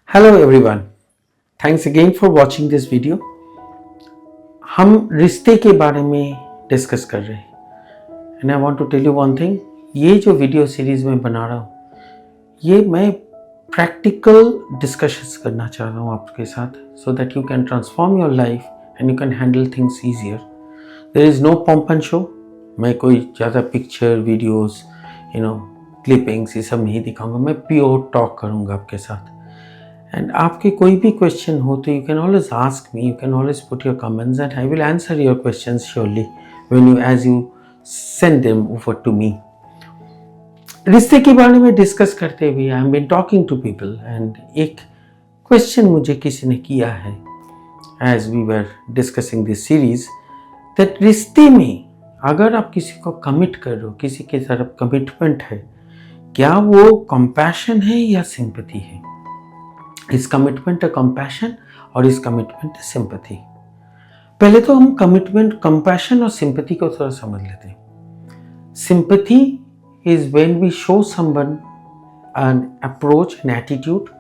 Hello everyone, thanks again for watching this video. हम रिश्ते के बारे में डिस्कस कर रहे हैं and I want to tell you one thing. ये जो वीडियो सीरीज में बना रहा हूँ ये मैं प्रैक्टिकल डिस्कशंस करना चाह रहा हूँ आपके साथ so that you can transform your life and you can handle things easier. There is no pump and show. मैं कोई ज़्यादा पिक्चर वीडियोस क्लिपिंग्स ये सब नहीं दिखाऊंगा. मैं प्योर टॉक करूँगा आपके साथ. एंड आपके कोई भी क्वेश्चन हो तो you can always ask me, you can always put your comments and I will answer your questions surely when you as you send them over to me. रिश्ते के बारे में डिस्कस करते हुए I am been talking to people and एक question मुझे किसी ने किया है as we were discussing this series that रिश्ते में अगर आप किसी को कमिट कर रहे हो, किसी की तरफ कमिटमेंट है, क्या वो कंपैशन है या सिंपैथी है? इज कमिटमेंट अ कंपैशन और इज कमिटमेंट अ सिंपैथी? पहले तो हम कमिटमेंट, कंपैशन और सिंपैथी को थोड़ा समझ लेते हैं. Sympathy is when we show someone an approach, an attitude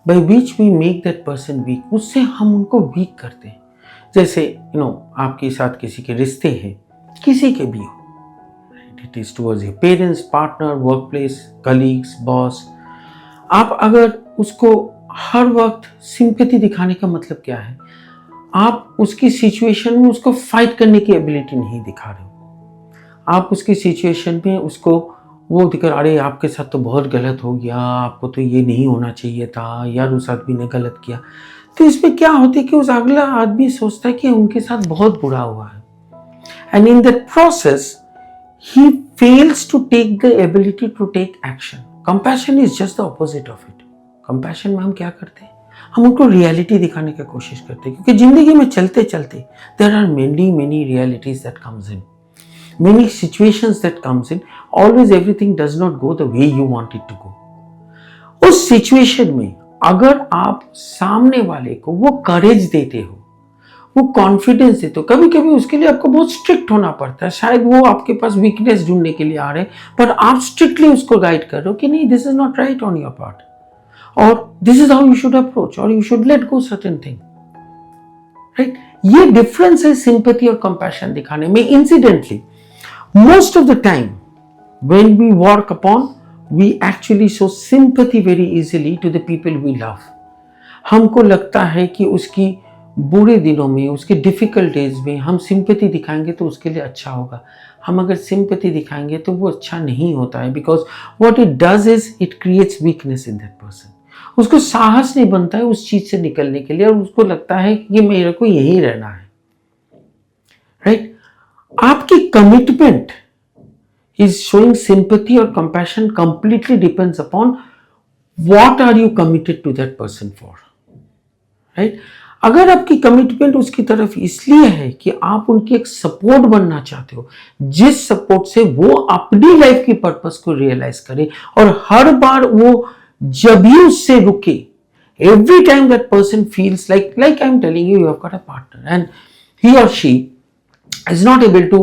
by which we make that person weak. उससे हम उनको वीक करते हैं. जैसे आपके साथ किसी के रिश्ते हैं, किसी के भी हो, it is towards your parents, partner, work place, colleagues, boss. आप अगर उसको हर वक्त सिंपैथी दिखाने का मतलब क्या है? आप उसकी सिचुएशन में उसको फाइट करने की एबिलिटी नहीं दिखा रहे हो. आप उसकी सिचुएशन में उसको वो दिखा, अरे आपके साथ तो बहुत गलत हो गया, आपको तो ये नहीं होना चाहिए था, यार उस आदमी ने गलत किया. तो इसमें क्या होता है कि उस अगला आदमी सोचता है कि उनके साथ बहुत बुरा हुआ है and in that process he fails to take the ability to take action. Compassion is just the opposite of it. Compassion में हम क्या करते हैं? हम उनको रियलिटी दिखाने की कोशिश करते हैं, क्योंकि जिंदगी में चलते चलते there are many realities that comes in, many situations that comes in. Always everything does not go the way you want it to go. उस सिचुएशन में अगर आप सामने वाले को वो करेज देते हो, वो कॉन्फिडेंस देते हो, कभी कभी उसके लिए आपको बहुत स्ट्रिक्ट होना पड़ता है. शायद वो आपके पास वीकनेस ढूंढने के लिए आ रहे हैं, पर आप स्ट्रिक्टली उसको गाइड कर रहे हो कि नहीं, this is not right on your part, or this is how you should approach, or you should let go certain thing, right? ये difference है sympathy और compassion दिखाने में. Incidentally, most of the time when we work upon, we actually show sympathy very easily to the people we love. हमको लगता है कि उसकी बुरे दिनों में, उसके डिफिकल्ट डेज में हम सिंपैथी दिखाएंगे तो उसके लिए अच्छा होगा. हम अगर सिंपैथी दिखाएंगे तो वो अच्छा नहीं होता है, because what it does is it creates weakness in that person. उसको साहस नहीं बनता है उस चीज से निकलने के लिए और उसको लगता है कि मेरे को यहीं रहना है, राइट? आपकी कमिटमेंट इज शोइंग सिंपैथी और compassion completely depends upon what are you committed to that person for, right? अगर आपकी कमिटमेंट उसकी तरफ इसलिए है कि आप उनकी एक सपोर्ट बनना चाहते हो, जिस सपोर्ट से वो अपनी लाइफ की पर्पस को रियलाइज करे और हर बार वो जब भी उससे रुके, every time that person feels like I'm telling you, you have got a partner and he or she is not able to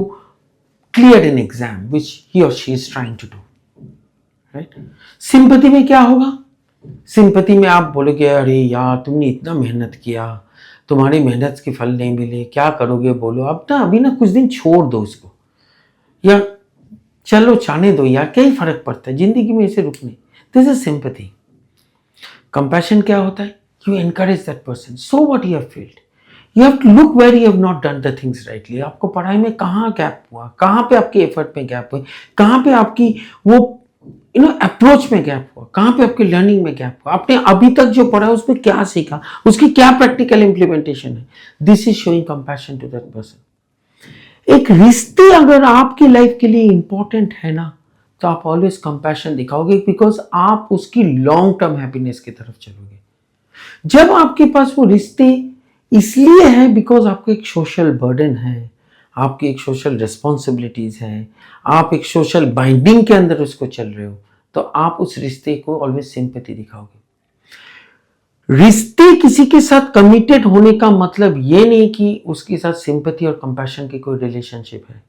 clear an exam which he or she is trying to do, right? Sympathy में क्या होगा? Sympathy में आप बोलोगे, अरे यार तुमने इतना मेहनत किया, तुम्हारी मेहनत के फल नहीं मिले, क्या करोगे बोलो, अब अभी कुछ दिन छोड़ दो इसको, या चलो जाने दो यार, क्या ही फर्क पड़ता है जिंदगी में इसे रुकने. This is sympathy. कंपैशन क्या होता है? You encourage that person, so what you have failed, you have to look where you have not done the things rightly. आपको पढ़ाई में कहाँ गैप हुआ, कहाँ पे आपके एफर्ट में गैप हुए, कहाँ पे आपकी वो अप्रोच में गैप हुआ, कहाँ पे आपकी लर्निंग में गैप हुआ, आपने अभी तक जो पढ़ा उसमें क्या सीखा, उसकी क्या प्रैक्टिकल इंप्लीमेंटेशन है. This is showing compassion to that person. एक रिश्ते अगर आपकी लाइफ के लिए इंपॉर्टेंट है ना, तो आप ऑलवेज कंपैशन दिखाओगे, बिकॉज आप उसकी लॉन्ग टर्म हैप्पीनेस की तरफ चलोगे. जब आपके पास वो रिश्ते इसलिए है बिकॉज आपको एक सोशल बर्डन है, आपकी एक सोशल रिस्पॉन्सिबिलिटीज है, आप एक सोशल बाइंडिंग के अंदर उसको चल रहे हो, तो आप उस रिश्ते को ऑलवेज सिंपैथी दिखाओगे. रिश्ते किसी के साथ कमिटेड होने का मतलब ये नहीं कि उसके साथ सिंपैथी और कंपैशन की कोई रिलेशनशिप है.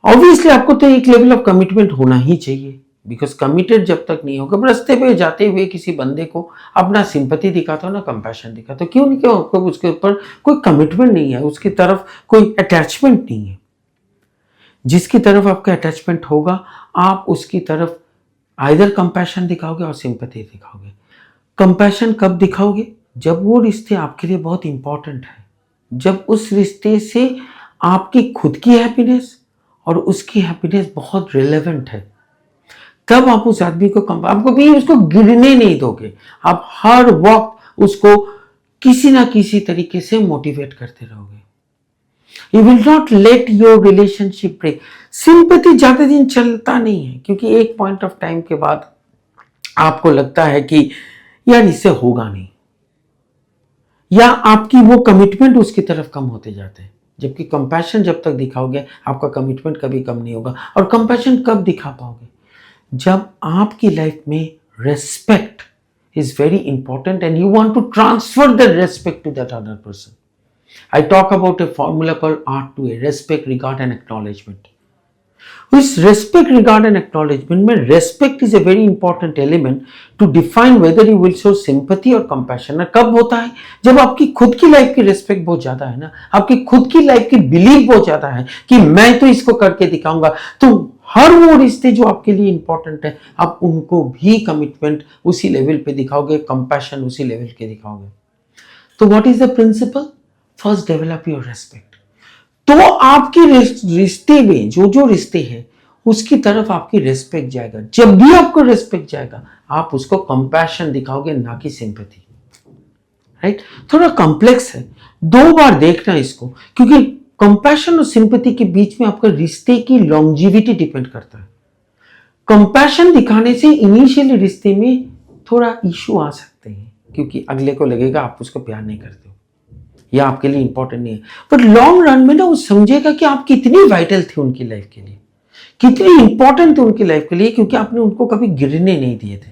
ऑब्वियसली आपको तो एक लेवल ऑफ कमिटमेंट होना ही चाहिए, बिकॉज कमिटेड जब तक नहीं होगा, रास्ते पे जाते हुए किसी बंदे को अपना सिंपैथी दिखाते हो ना कंपैशन दिखाते हो, क्यों नहीं, क्यों आपको उसके ऊपर कोई कमिटमेंट नहीं है, उसकी तरफ कोई अटैचमेंट नहीं है। जिसकी तरफ आपका अटैचमेंट होगा आप उसकी तरफ आइदर कंपैशन दिखाओगे और सिंपैथी दिखाओगे। कंपैशन कब दिखाओगे? जब वो रिश्ते आपके लिए बहुत इंपॉर्टेंट है, जब उस रिश्ते से आपकी खुद की हैप्पीनेस और उसकी हैप्पीनेस बहुत रिलेवेंट है, तब आप उस आदमी को आप कभी उसको गिरने नहीं दोगे। आप हर वक्त उसको किसी ना किसी तरीके से मोटिवेट करते रहोगे। You will not let your relationship break. Sympathy ज्यादा दिन चलता नहीं है, क्योंकि एक पॉइंट ऑफ टाइम के बाद आपको लगता है कि यार इससे होगा नहीं, या आपकी वो कमिटमेंट उसकी तरफ कम होते जाते हैं। जबकि कंपैशन जब तक दिखाओगे आपका कमिटमेंट कभी कम नहीं होगा। और कंपैशन कब दिखा पाओगे? जब आपकी लाइफ में respect is very important and you want to transfer the respect to that other person. I talk about a formula called R2A, respect, regard and acknowledgement. With respect, regard and acknowledgement में respect is a very important element to define whether you will show sympathy or compassion. और कब होता है? जब आपकी खुद की life की respect बहुत ज्यादा है ना, आपकी खुद की लाइफ की बिलीव बहुत ज्यादा है कि मैं तो इसको करके दिखाऊंगा, तो हर वो रिश्ते जो आपके लिए इंपॉर्टेंट है आप उनको भी कमिटमेंट उसी लेवल पे दिखाओगे, कंपैशन उसी लेवल के दिखाओगे। तो what is the principle? First develop your respect. तो आपके रिश्ते में जो रिश्ते हैं उसकी तरफ आपकी रेस्पेक्ट जाएगा। जब भी आपको रेस्पेक्ट जाएगा आप उसको कंपैशन दिखाओगे, ना कि सिंपैथी। राइट? थोड़ा कॉम्प्लेक्स है, 2 बार देखना इसको, क्योंकि कंपैशन और सिंपैथी के बीच में आपका रिश्ते की लॉन्जिविटी डिपेंड करता है। कंपैशन दिखाने से इनिशियली रिश्ते में थोड़ा इश्यू आ सकते हैं, क्योंकि अगले को लगेगा आप उसको प्यार नहीं करते हो या आपके लिए इंपॉर्टेंट नहीं है। बट लॉन्ग रन में ना वो समझेगा कि आप कितनी वाइटल थे उनकी लाइफ के लिए, कितनी इंपॉर्टेंट थे उनकी लाइफ के लिए, क्योंकि आपने उनको कभी गिरने नहीं दिए थे।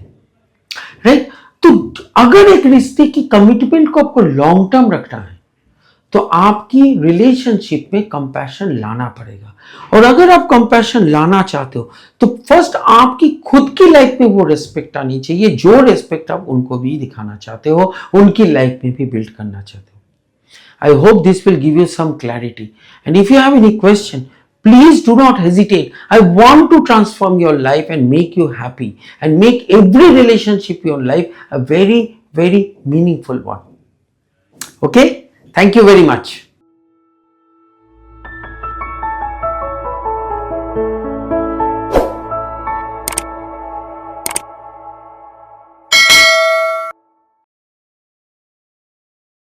राइट? तो अगर एक रिश्ते की कमिटमेंट को आपको लॉन्ग टर्म रखना है तो आपकी रिलेशनशिप में कंपैशन लाना पड़ेगा। और अगर आप कंपैशन लाना चाहते हो तो फर्स्ट आपकी खुद की लाइफ में वो रेस्पेक्ट आनी चाहिए, जो रेस्पेक्ट आप उनको भी दिखाना चाहते हो, उनकी लाइफ में भी बिल्ड करना चाहते हो। I hope this will give you some clarity. And if you have any question, please do not hesitate. I want to transform your life and make you happy and make every relationship in your life a very, very meaningful one. Okay? Thank you very much.